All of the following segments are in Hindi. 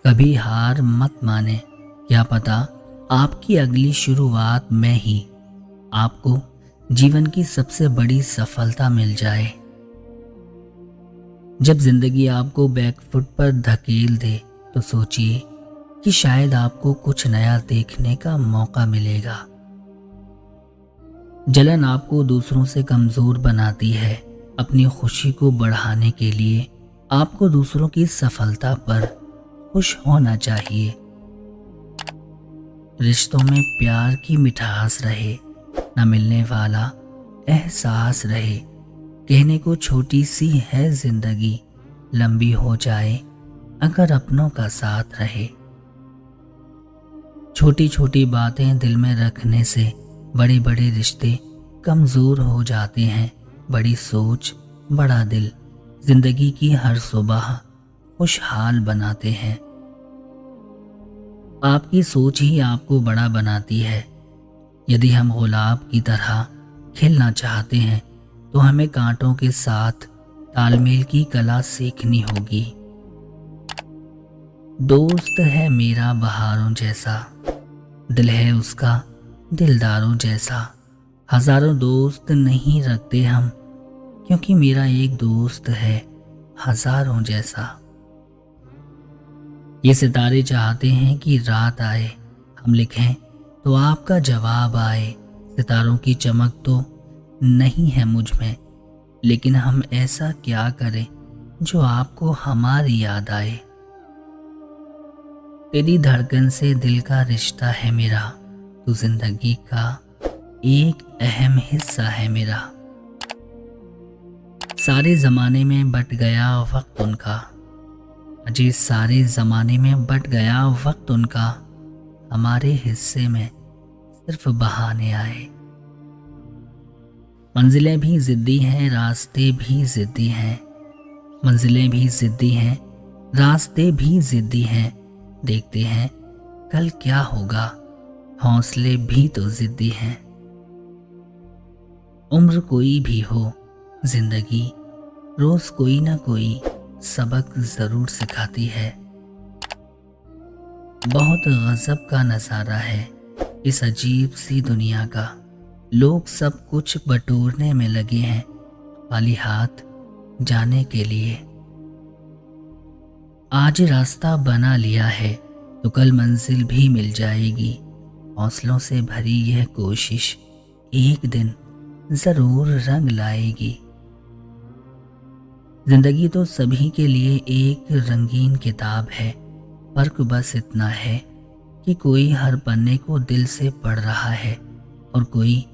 कभी हार मत माने, क्या पता आपकी अगली शुरुआत में ही आपको जीवन की सबसे बड़ी सफलता मिल जाए। जब जिंदगी आपको बैकफुट पर धकेल दे तो सोचिए कि शायद आपको कुछ नया देखने का मौका मिलेगा। जलन आपको दूसरों से कमजोर बनाती है। अपनी खुशी को बढ़ाने के लिए आपको दूसरों की सफलता पर खुश होना चाहिए। रिश्तों में प्यार की मिठास रहे, न मिलने वाला एहसास रहे। कहने को छोटी सी है जिंदगी, लंबी हो जाए अगर अपनों का साथ रहे। छोटी छोटी बातें दिल में रखने से बड़े बड़े रिश्ते कमजोर हो जाते हैं। बड़ी सोच बड़ा दिल जिंदगी की हर सुबह खुशहाल बनाते हैं। आपकी सोच ही आपको बड़ा बनाती है। यदि हम गुलाब की तरह खिलना चाहते हैं तो हमें कांटों के साथ तालमेल की कला सीखनी होगी। दोस्त है मेरा बहारों जैसा, दिल है उसका दिलदारों जैसा। हजारों दोस्त नहीं रखते हम, क्योंकि मेरा एक दोस्त है हजारों जैसा। ये सितारे चाहते हैं कि रात आए, हम लिखें तो आपका जवाब आए। सितारों की चमक तो नहीं है मुझ में, लेकिन हम ऐसा क्या करें जो आपको हमारी याद आए। तेरी धड़कन से दिल का रिश्ता है मेरा, तू जिंदगी का एक अहम हिस्सा है मेरा। सारे जमाने में बट गया वक्त उनका, अजी सारे जमाने में बट गया वक्त उनका। हमारे हिस्से में सिर्फ बहाने आए। मंजिलें भी जिद्दी हैं, रास्ते भी जिद्दी हैं। मंजिलें भी जिद्दी हैं, रास्ते भी जिद्दी हैं। देखते हैं कल क्या होगा, हौसले भी तो जिद्दी हैं। उम्र कोई भी हो, जिंदगी रोज कोई ना कोई सबक जरूर सिखाती है। बहुत गजब का नजारा है इस अजीब सी दुनिया का। लोग सब कुछ बटोरने में लगे हैं, खाली हाथ जाने के लिए। आज रास्ता बना लिया है तो कल मंजिल भी मिल जाएगी। हौसलों से भरी यह कोशिश एक दिन जरूर रंग लाएगी। जिंदगी तो सभी के लिए एक रंगीन किताब है। फर्क बस इतना है कि कोई हर पन्ने को दिल से पढ़ रहा है और कोई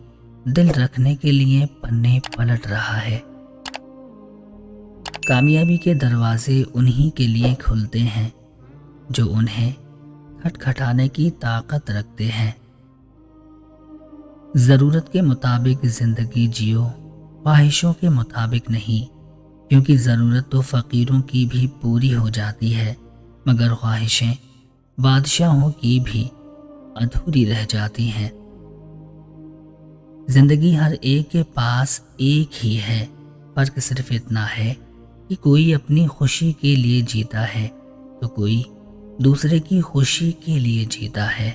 दिल रखने के लिए पन्ने पलट रहा है। कामयाबी के दरवाजे उन्हीं के लिए खुलते हैं जो उन्हें खटखटाने की ताकत रखते हैं। ज़रूरत के मुताबिक ज़िंदगी जियो, ख्वाहिशों के मुताबिक नहीं, क्योंकि ज़रूरत तो फ़कीरों की भी पूरी हो जाती है, मगर ख्वाहिशें बादशाहों की भी अधूरी रह जाती हैं। ज़िंदगी हर एक के पास एक ही है, फ़र्क सिर्फ इतना है कि कोई अपनी खुशी के लिए जीता है तो कोई दूसरे की खुशी के लिए जीता है।